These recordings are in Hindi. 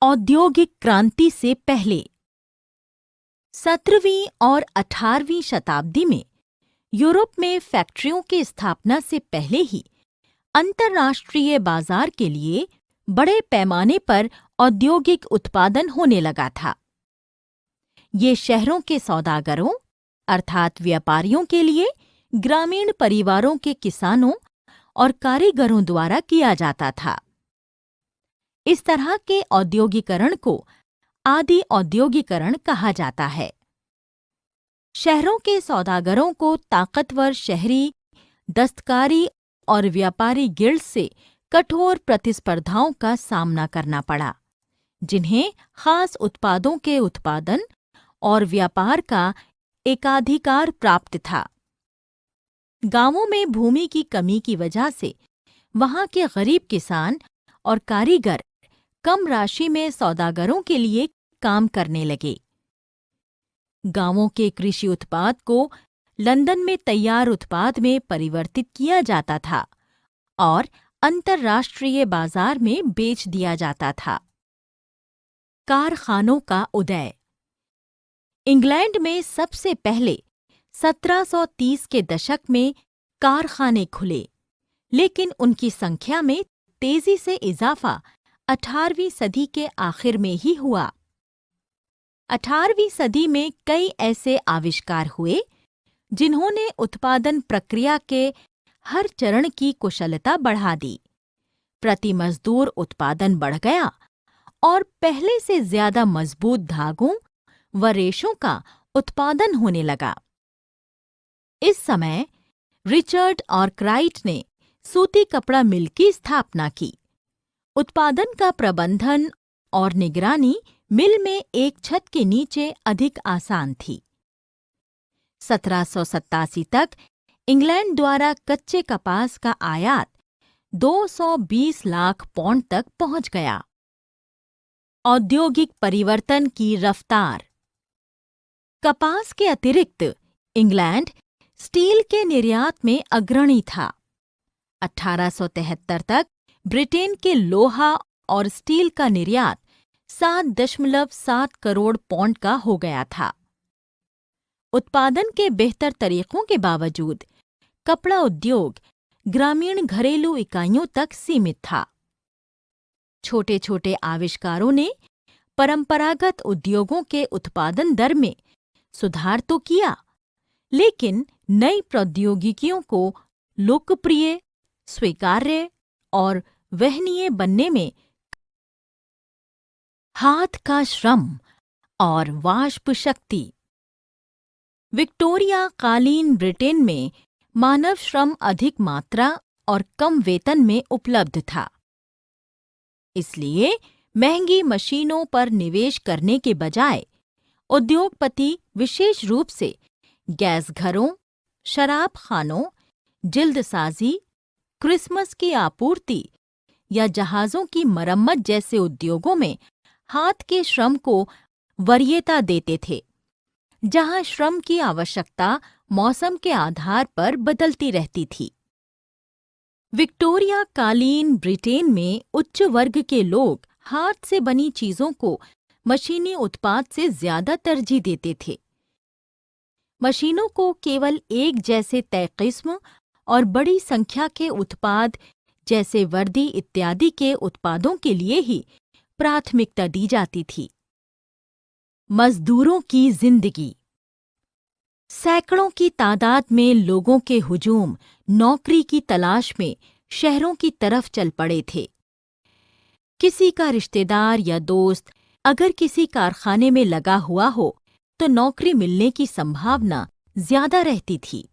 औद्योगिक क्रांति से पहले 17वीं और 18वीं शताब्दी में यूरोप में फैक्ट्रियों की स्थापना से पहले ही अंतर्राष्ट्रीय बाजार के लिए बड़े पैमाने पर औद्योगिक उत्पादन होने लगा था। ये शहरों के सौदागरों अर्थात व्यापारियों के लिए ग्रामीण परिवारों के किसानों और कारीगरों द्वारा किया जाता था। इस तरह के औद्योगिकरण को आदि औद्योगिकरण कहा जाता है। शहरों के सौदागरों को ताकतवर शहरी, दस्तकारी और व्यापारी गिल्ड से कठोर प्रतिस्पर्धाओं का सामना करना पड़ा, जिन्हें खास उत्पादों के उत्पादन और व्यापार का एकाधिकार प्राप्त था। गांवों में भूमि की कमी की वजह से वहां के गरीब किसान और कारीगर कम राशि में सौदागरों के लिए काम करने लगे। गांवों के कृषि उत्पाद को लंदन में तैयार उत्पाद में परिवर्तित किया जाता था और अंतर्राष्ट्रीय बाजार में बेच दिया जाता था। कारखानों का उदय। इंग्लैंड में सबसे पहले 1730 के दशक में कारखाने खुले, लेकिन उनकी संख्या में तेजी से इजाफा 18वीं सदी के आखिर में ही हुआ। 18वीं सदी में कई ऐसे आविष्कार हुए जिन्होंने उत्पादन प्रक्रिया के हर चरण की कुशलता बढ़ा दी। प्रति मजदूर उत्पादन बढ़ गया और पहले से ज्यादा मजबूत धागों व रेशों का उत्पादन होने लगा। इस समय रिचर्ड आर्कराइट ने सूती कपड़ा मिल की स्थापना की। उत्पादन का प्रबंधन और निगरानी मिल में एक छत के नीचे अधिक आसान थी। 1787 तक इंग्लैंड द्वारा कच्चे कपास का आयात 220 लाख पौंड तक पहुंच गया। औद्योगिक परिवर्तन की रफ्तार। कपास के अतिरिक्त इंग्लैंड स्टील के निर्यात में अग्रणी था। 1873 तक ब्रिटेन के लोहा और स्टील का निर्यात 7.7 करोड़ पौंड का हो गया था। उत्पादन के बेहतर तरीकों के बावजूद कपड़ा उद्योग ग्रामीण घरेलू इकाइयों तक सीमित था। छोटे छोटे आविष्कारों ने परंपरागत उद्योगों के उत्पादन दर में सुधार तो किया, लेकिन नई प्रौद्योगिकियों को लोकप्रिय, स्वीकार्य और वहनीय बनने में हाथ का श्रम और वाष्प शक्ति। विक्टोरिया कालीन ब्रिटेन में मानव श्रम अधिक मात्रा और कम वेतन में उपलब्ध था। इसलिए महंगी मशीनों पर निवेश करने के बजाय उद्योगपति विशेष रूप से गैस घरों, शराब खानों, जिल्दसाजी, क्रिसमस की आपूर्ति या जहाज़ों की मरम्मत जैसे उद्योगों में हाथ के श्रम को वरीयता देते थे, जहां श्रम की आवश्यकता मौसम के आधार पर बदलती रहती थी। विक्टोरिया कालीन ब्रिटेन में उच्च वर्ग के लोग हाथ से बनी चीजों को मशीनी उत्पाद से ज्यादा तरजीह देते थे। मशीनों को केवल एक जैसे तय किस्म और बड़ी संख्या के उत्पाद जैसे वर्दी इत्यादि के उत्पादों के लिए ही प्राथमिकता दी जाती थी। मजदूरों की जिंदगी। सैकड़ों की तादाद में लोगों के हुजूम नौकरी की तलाश में शहरों की तरफ चल पड़े थे। किसी का रिश्तेदार या दोस्त अगर किसी कारखाने में लगा हुआ हो तो नौकरी मिलने की संभावना ज्यादा रहती थी।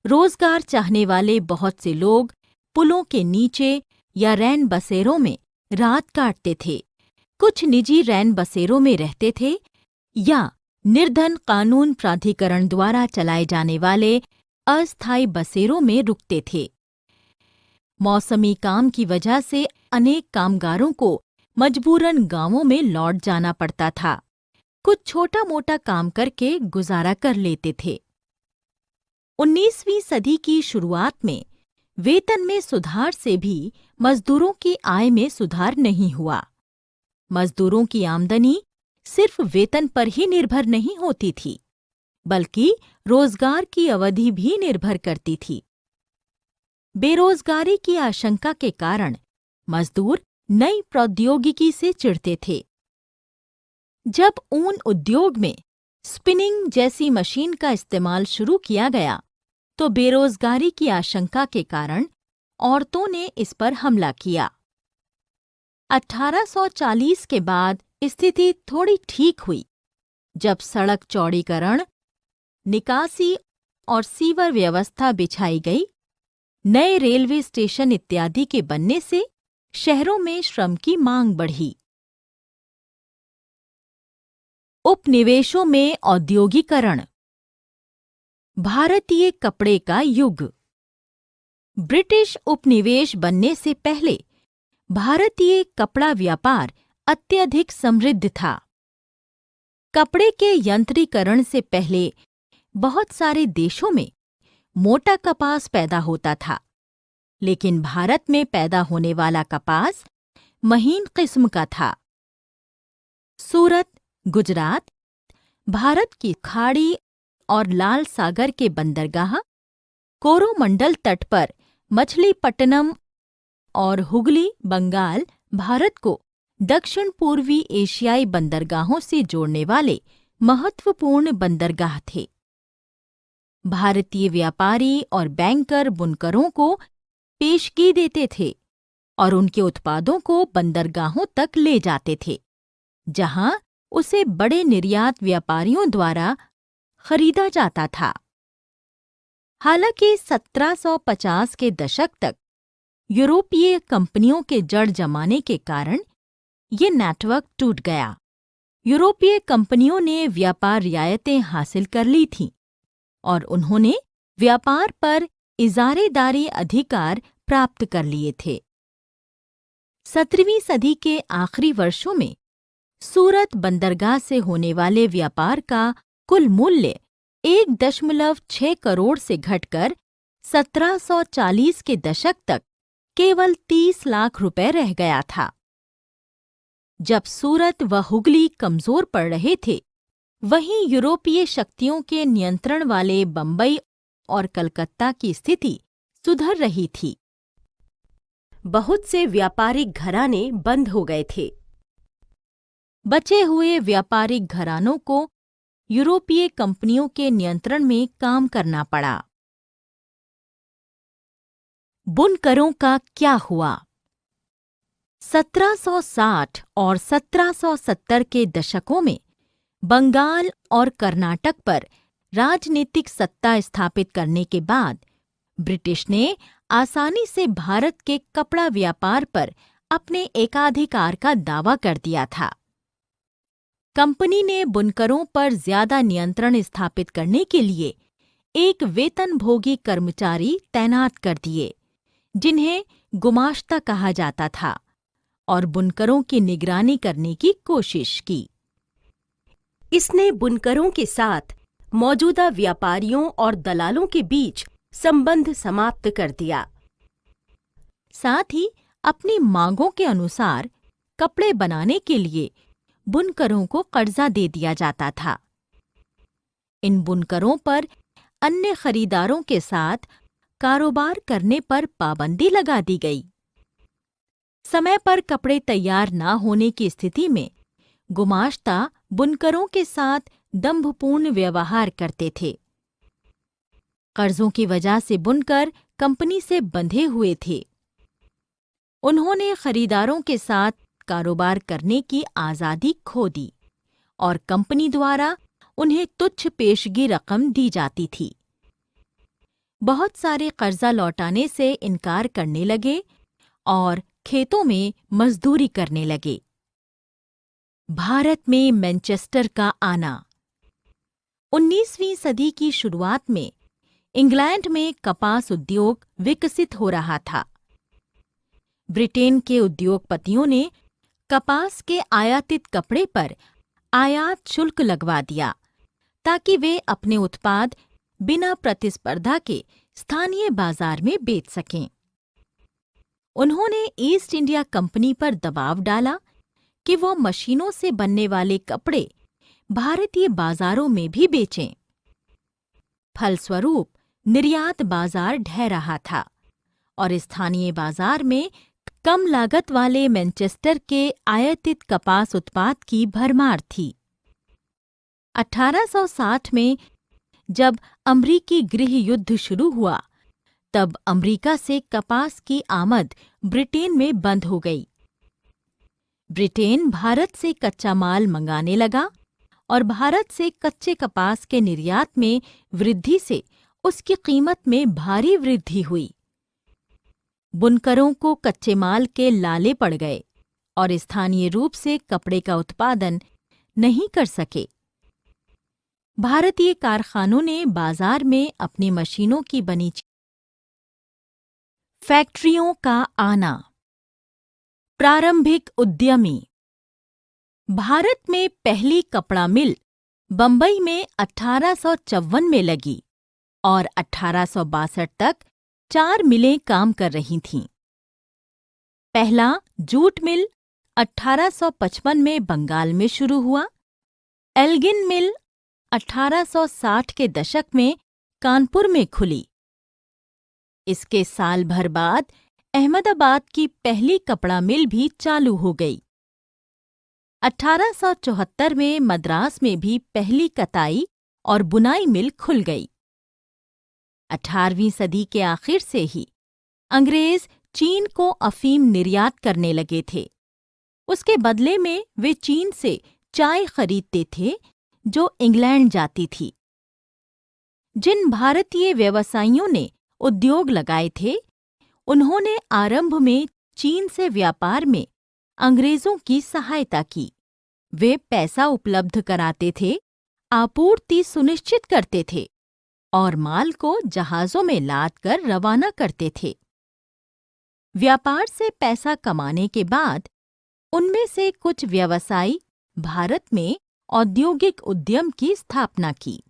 रोजगार चाहने वाले बहुत से लोग पुलों के नीचे या रैन बसेरों में रात काटते थे। कुछ निजी रैन बसेरों में रहते थे या निर्धन कानून प्राधिकरण द्वारा चलाए जाने वाले अस्थायी बसेरों में रुकते थे। मौसमी काम की वजह से अनेक कामगारों को मजबूरन गांवों में लौट जाना पड़ता था। कुछ छोटा मोटा काम करके गुजारा कर लेते थे। 19वीं सदी की शुरुआत में वेतन में सुधार से भी मजदूरों की आय में सुधार नहीं हुआ। मजदूरों की आमदनी सिर्फ वेतन पर ही निर्भर नहीं होती थी, बल्कि रोजगार की अवधि भी निर्भर करती थी। बेरोजगारी की आशंका के कारण मजदूर नई प्रौद्योगिकी से चिढ़ते थे। जब ऊन उद्योग में स्पिनिंग जैसी मशीन का इस्तेमाल शुरू किया गया, तो बेरोजगारी की आशंका के कारण औरतों ने इस पर हमला किया। 1840 के बाद स्थिति थोड़ी ठीक हुई, जब सड़क चौड़ीकरण, निकासी और सीवर व्यवस्था बिछाई गई। नए रेलवे स्टेशन इत्यादि के बनने से शहरों में श्रम की मांग बढ़ी। उपनिवेशों में औद्योगिकरण। भारतीय कपड़े का युग। ब्रिटिश उपनिवेश बनने से पहले भारतीय कपड़ा व्यापार अत्यधिक समृद्ध था। कपड़े के यंत्रीकरण से पहले बहुत सारे देशों में मोटा कपास पैदा होता था, लेकिन भारत में पैदा होने वाला कपास महीन किस्म का था। सूरत, गुजरात, भारत की खाड़ी और लाल सागर के बंदरगाह, कोरोमंडल तट पर मछलीपट्टनम और हुगली, बंगाल, भारत को दक्षिण पूर्वी एशियाई बंदरगाहों से जोड़ने वाले महत्वपूर्ण बंदरगाह थे। भारतीय व्यापारी और बैंकर बुनकरों को पेशगी देते थे और उनके उत्पादों को बंदरगाहों तक ले जाते थे, जहां उसे बड़े निर्यात व्यापारियों द्वारा खरीदा जाता था। हालांकि 1750 के दशक तक यूरोपीय कंपनियों के जड़ जमाने के कारण ये नेटवर्क टूट गया। यूरोपीय कंपनियों ने व्यापार रियायतें हासिल कर ली थीं और उन्होंने व्यापार पर इजारेदारी अधिकार प्राप्त कर लिए थे। 17वीं सदी के आखिरी वर्षों में सूरत बंदरगाह से होने वाले व्यापार का कुल मूल्य 1.6 करोड़ से घटकर 1740 के दशक तक केवल 30 लाख रुपए रह गया था। जब सूरत व हुगली कमजोर पड़ रहे थे, वहीं यूरोपीय शक्तियों के नियंत्रण वाले बंबई और कलकत्ता की स्थिति सुधर रही थी। बहुत से व्यापारिक घराने बंद हो गए थे। बचे हुए व्यापारिक घरानों को यूरोपीय कंपनियों के नियंत्रण में काम करना पड़ा। बुनकरों का क्या हुआ? 1760 और 1770 के दशकों में बंगाल और कर्नाटक पर राजनीतिक सत्ता स्थापित करने के बाद ब्रिटिश ने आसानी से भारत के कपड़ा व्यापार पर अपने एकाधिकार का दावा कर दिया था। कंपनी ने बुनकरों पर ज्यादा नियंत्रण स्थापित करने के लिए एक वेतनभोगी कर्मचारी तैनात कर दिए, जिन्हें गुमाश्ता कहा जाता था, और बुनकरों की निगरानी करने की कोशिश की। इसने बुनकरों के साथ मौजूदा व्यापारियों और दलालों के बीच संबंध समाप्त कर दिया। साथ ही अपनी मांगों के अनुसार कपड़े बनाने के लिए बुनकरों को कर्जा दे दिया जाता था। इन बुनकरों पर अन्य खरीदारों के साथ कारोबार करने पर पाबंदी लगा दी गई। समय पर कपड़े तैयार न होने की स्थिति में गुमाश्ता बुनकरों के साथ दंभपूर्ण व्यवहार करते थे। कर्जों की वजह से बुनकर कंपनी से बंधे हुए थे। उन्होंने खरीदारों के साथ कारोबार करने की आज़ादी खो दी और कंपनी द्वारा उन्हें तुच्छ पेशगी रकम दी जाती थी। बहुत सारे कर्जा लौटाने से इनकार करने लगे और खेतों में मजदूरी करने लगे। भारत में मैनचेस्टर का आना। 19वीं सदी की शुरुआत में इंग्लैंड में कपास उद्योग विकसित हो रहा था। ब्रिटेन के उद्योगपतियों ने कपास के आयातित कपड़े पर आयात शुल्क लगवा दिया ताकि वे अपने उत्पाद बिना प्रतिस्पर्धा के स्थानीय बाजार में बेच सकें। उन्होंने ईस्ट इंडिया कंपनी पर दबाव डाला कि वो मशीनों से बनने वाले कपड़े भारतीय बाजारों में भी बेचें। फलस्वरूप निर्यात बाजार ढह रहा था और स्थानीय बाजार में कम लागत वाले मैनचेस्टर के आयातित कपास उत्पाद की भरमार थी। 1860 में जब अमरीकी गृह युद्ध शुरू हुआ, तब अमरीका से कपास की आमद ब्रिटेन में बंद हो गई। ब्रिटेन भारत से कच्चा माल मंगाने लगा और भारत से कच्चे कपास के निर्यात में वृद्धि से उसकी कीमत में भारी वृद्धि हुई। बुनकरों को कच्चे माल के लाले पड़ गए और स्थानीय रूप से कपड़े का उत्पादन नहीं कर सके। भारतीय कारखानों ने बाजार में अपनी मशीनों की बनी फैक्ट्रियों का आना। प्रारंभिक उद्यमी। भारत में पहली कपड़ा मिल बंबई में 1854 में लगी और 1862 तक 4 मिलें काम कर रही थीं। पहला जूट मिल 1855 में बंगाल में शुरू हुआ। एल्गिन मिल 1860 के दशक में कानपुर में खुली। इसके साल भर बाद अहमदाबाद की पहली कपड़ा मिल भी चालू हो गई। 1874 में मद्रास में भी पहली कताई और बुनाई मिल खुल गई। 18वीं सदी के आखिर से ही अंग्रेज चीन को अफीम निर्यात करने लगे थे। उसके बदले में वे चीन से चाय खरीदते थे जो इंग्लैंड जाती थी। जिन भारतीय व्यवसायियों ने उद्योग लगाए थे, उन्होंने आरंभ में चीन से व्यापार में अंग्रेजों की सहायता की। वे पैसा उपलब्ध कराते थे, आपूर्ति सुनिश्चित करते थे और माल को जहाजों में लाद कर रवाना करते थे। व्यापार से पैसा कमाने के बाद उनमें से कुछ व्यवसायी भारत में औद्योगिक उद्यम की स्थापना की।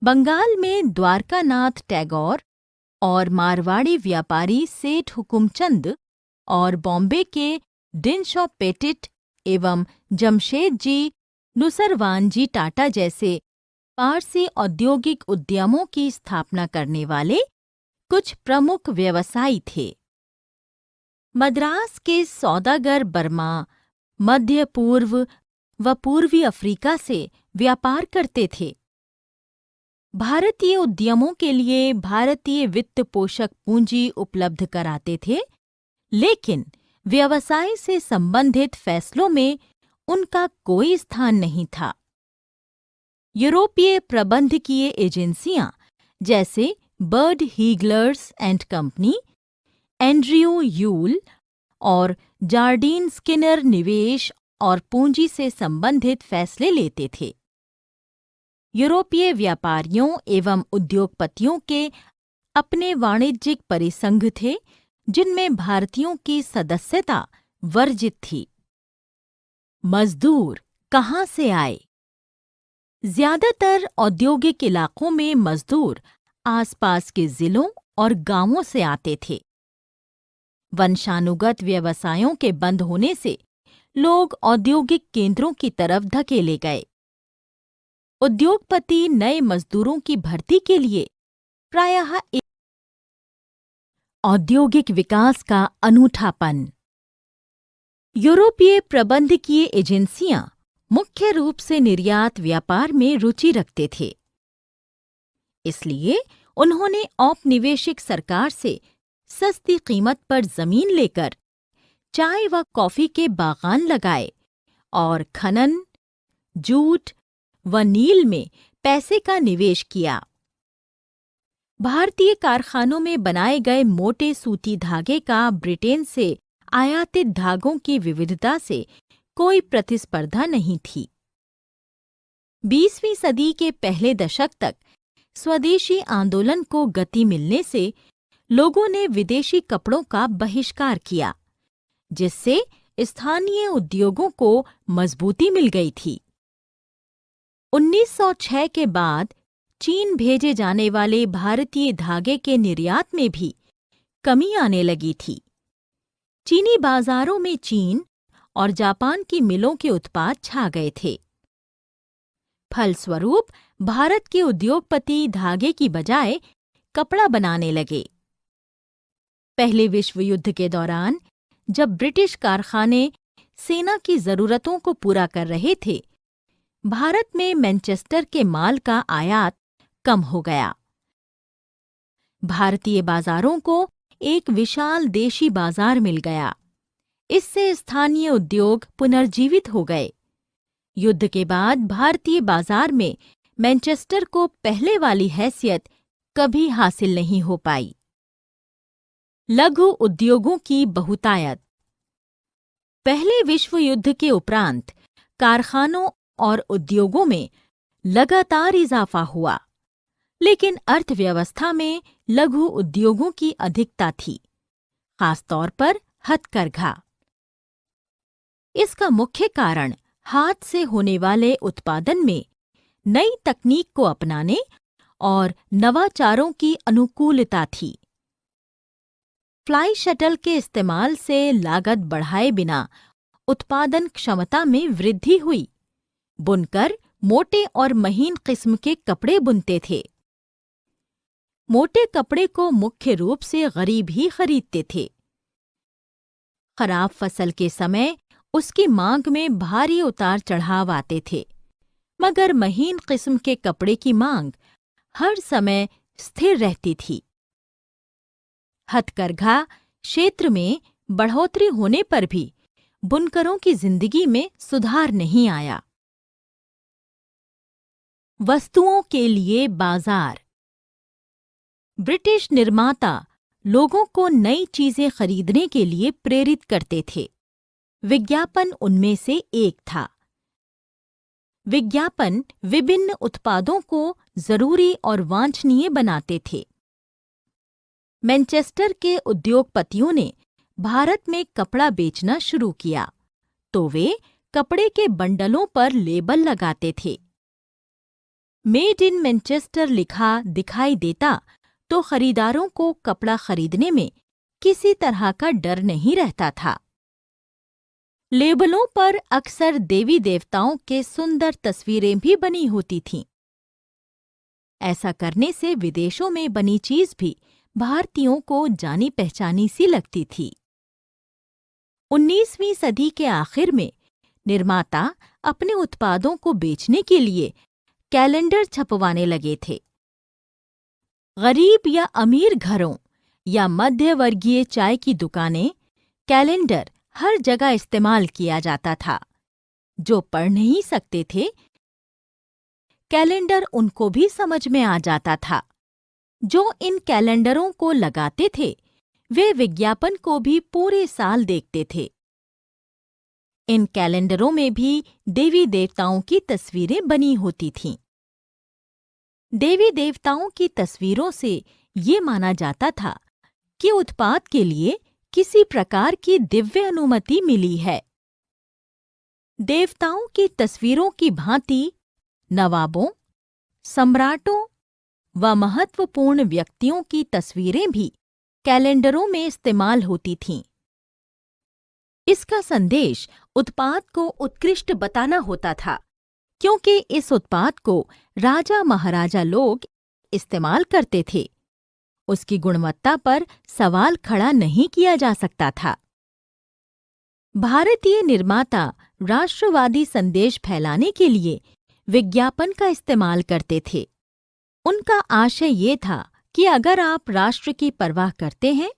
बंगाल में द्वारकानाथ टैगोर और मारवाड़ी व्यापारी सेठ हुकुमचंद और बॉम्बे के डिनशॉ पेटिट एवं जमशेद जी नुसरवान जी टाटा जैसे पारसी औद्योगिक उद्यमों की स्थापना करने वाले कुछ प्रमुख व्यवसायी थे। मद्रास के सौदागर बर्मा, मध्य पूर्व व पूर्वी अफ्रीका से व्यापार करते थे। भारतीय उद्यमों के लिए भारतीय वित्त पोषक पूंजी उपलब्ध कराते थे, लेकिन व्यवसाय से संबंधित फैसलों में उनका कोई स्थान नहीं था। यूरोपीय प्रबंधकीय एजेंसियां जैसे Bird Heilgers and Company, Andrew Yule और जार्डीन स्किनर निवेश और पूंजी से संबंधित फैसले लेते थे। यूरोपीय व्यापारियों एवं उद्योगपतियों के अपने वाणिज्यिक परिसंघ थे, जिनमें भारतीयों की सदस्यता वर्जित थी। मजदूर कहाँ से आए? ज्यादातर औद्योगिक इलाकों में मजदूर आसपास के जिलों और गांवों से आते थे। वंशानुगत व्यवसायों के बंद होने से लोग औद्योगिक केंद्रों की तरफ धकेले गए। उद्योगपति नए मजदूरों की भर्ती के लिए प्रायः औद्योगिक विकास का अनूठापन। यूरोपीय प्रबंधकीय एजेंसियां मुख्य रूप से निर्यात व्यापार में रुचि रखते थे। इसलिए उन्होंने औपनिवेशिक सरकार से सस्ती कीमत पर जमीन लेकर चाय व कॉफी के बागान लगाए और खनन, जूट व नील में पैसे का निवेश किया। भारतीय कारखानों में बनाए गए मोटे सूती धागे का ब्रिटेन से आयातित धागों की विविधता से कोई प्रतिस्पर्धा नहीं थी। 20वीं सदी के पहले दशक तक स्वदेशी आंदोलन को गति मिलने से लोगों ने विदेशी कपड़ों का बहिष्कार किया, जिससे स्थानीय उद्योगों को मजबूती मिल गई थी। 1906 के बाद चीन भेजे जाने वाले भारतीय धागे के निर्यात में भी कमी आने लगी थी। चीनी बाजारों में चीन और जापान की मिलों के उत्पाद छा गए थे। फलस्वरूप भारत के उद्योगपति धागे की बजाय कपड़ा बनाने लगे। पहले विश्व युद्ध के दौरान जब ब्रिटिश कारखाने सेना की जरूरतों को पूरा कर रहे थे, भारत में मैनचेस्टर के माल का आयात कम हो गया। भारतीय बाजारों को एक विशाल देशी बाजार मिल गया। इससे स्थानीय उद्योग पुनर्जीवित हो गए। युद्ध के बाद भारतीय बाजार में मैनचेस्टर को पहले वाली हैसियत कभी हासिल नहीं हो पाई। लघु उद्योगों की बहुतायत। पहले विश्व युद्ध के उपरांत कारखानों और उद्योगों में लगातार इजाफा हुआ, लेकिन अर्थव्यवस्था में लघु उद्योगों की अधिकता थी, खासतौर पर हथकरघा। इसका मुख्य कारण हाथ से होने वाले उत्पादन में नई तकनीक को अपनाने और नवाचारों की अनुकूलता थी। फ्लाई शटल के इस्तेमाल से लागत बढ़ाए बिना उत्पादन क्षमता में वृद्धि हुई। बुनकर मोटे और महीन किस्म के कपड़े बुनते थे। मोटे कपड़े को मुख्य रूप से गरीब ही खरीदते थे। खराब फसल के समय उसकी मांग में भारी उतार चढ़ाव आते थे, मगर महीन किस्म के कपड़े की मांग हर समय स्थिर रहती थी। हथकरघा क्षेत्र में बढ़ोतरी होने पर भी बुनकरों की जिंदगी में सुधार नहीं आया। वस्तुओं के लिए बाजार। ब्रिटिश निर्माता लोगों को नई चीजें खरीदने के लिए प्रेरित करते थे। विज्ञापन उनमें से एक था। विज्ञापन विभिन्न उत्पादों को जरूरी और वांछनीय बनाते थे। मैनचेस्टर के उद्योगपतियों ने भारत में कपड़ा बेचना शुरू किया, तो वे कपड़े के बंडलों पर लेबल लगाते थे। मेड इन मैनचेस्टर लिखा दिखाई देता तो खरीदारों को कपड़ा खरीदने में किसी तरह का डर नहीं रहता था। लेबलों पर अक्सर देवी देवताओं के सुंदर तस्वीरें भी बनी होती थीं। ऐसा करने से विदेशों में बनी चीज भी भारतीयों को जानी पहचानी सी लगती थी। 19वीं सदी के आखिर में निर्माता अपने उत्पादों को बेचने के लिए कैलेंडर छपवाने लगे थे। गरीब या अमीर घरों या मध्यवर्गीय चाय की दुकानें कैलेंडर हर जगह इस्तेमाल किया जाता था। जो पढ़ नहीं सकते थे, कैलेंडर उनको भी समझ में आ जाता था। जो इन कैलेंडरों को लगाते थे, वे विज्ञापन को भी पूरे साल देखते थे। इन कैलेंडरों में भी देवी देवताओं की तस्वीरें बनी होती थीं। देवी देवताओं की तस्वीरों से ये माना जाता था कि उत्पाद के लिए किसी प्रकार की दिव्य अनुमति मिली है। देवताओं की तस्वीरों की भांति नवाबों, सम्राटों व महत्वपूर्ण व्यक्तियों की तस्वीरें भी कैलेंडरों में इस्तेमाल होती थीं। इसका संदेश उत्पाद को उत्कृष्ट बताना होता था, क्योंकि इस उत्पाद को राजा महाराजा लोग इस्तेमाल करते थे। उसकी गुणवत्ता पर सवाल खड़ा नहीं किया जा सकता था। भारतीय निर्माता राष्ट्रवादी संदेश फैलाने के लिए विज्ञापन का इस्तेमाल करते थे। उनका आशय ये था कि अगर आप राष्ट्र की परवाह करते हैं,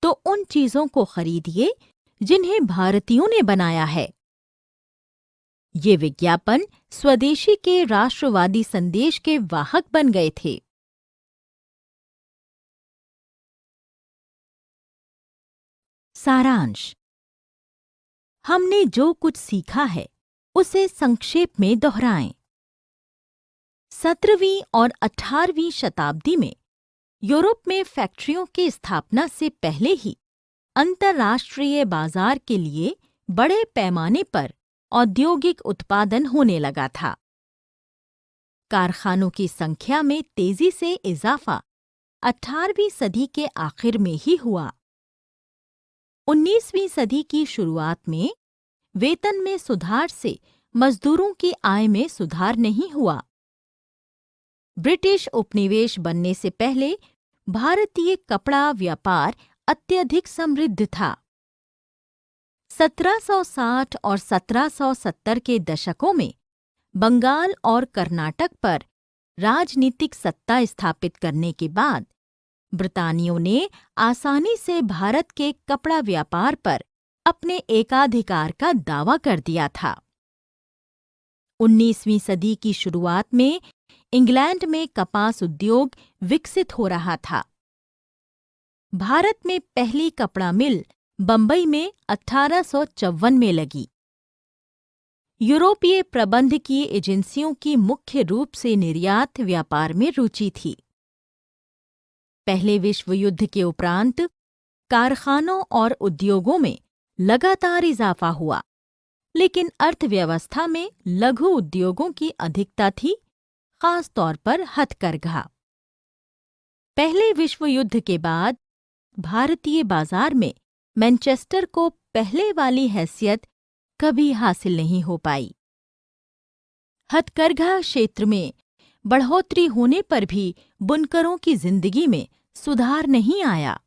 तो उन चीजों को खरीदिए जिन्हें भारतीयों ने बनाया है। ये विज्ञापन स्वदेशी के राष्ट्रवादी संदेश के वाहक बन गए थे। सारांश। हमने जो कुछ सीखा है उसे संक्षेप में दोहराएं। 17वीं और 18वीं शताब्दी में यूरोप में फैक्ट्रियों की स्थापना से पहले ही अंतर्राष्ट्रीय बाजार के लिए बड़े पैमाने पर औद्योगिक उत्पादन होने लगा था। कारखानों की संख्या में तेजी से इजाफा 18वीं सदी के आखिर में ही हुआ। 19वीं सदी की शुरुआत में वेतन में सुधार से मजदूरों की आय में सुधार नहीं हुआ। ब्रिटिश उपनिवेश बनने से पहले भारतीय कपड़ा व्यापार अत्यधिक समृद्ध था। 1760 और 1770 के दशकों में बंगाल और कर्नाटक पर राजनीतिक सत्ता स्थापित करने के बाद ब्रितानियों ने आसानी से भारत के कपड़ा व्यापार पर अपने एकाधिकार का दावा कर दिया था। 19वीं सदी की शुरुआत में इंग्लैंड में कपास उद्योग विकसित हो रहा था। भारत में पहली कपड़ा मिल बंबई में 1854 में लगी। यूरोपीय प्रबंधकीय एजेंसियों की मुख्य रूप से निर्यात व्यापार में रुचि थी। पहले विश्व युद्ध के उपरांत कारखानों और उद्योगों में लगातार इजाफा हुआ, लेकिन अर्थव्यवस्था में लघु उद्योगों की अधिकता थी, खास तौर पर हथकरघा। पहले विश्व युद्ध के बाद भारतीय बाजार में मैनचेस्टर को पहले वाली हैसियत कभी हासिल नहीं हो पाई। हथकरघा क्षेत्र में बढ़ोतरी होने पर भी बुनकरों की जिंदगी में सुधार नहीं आया।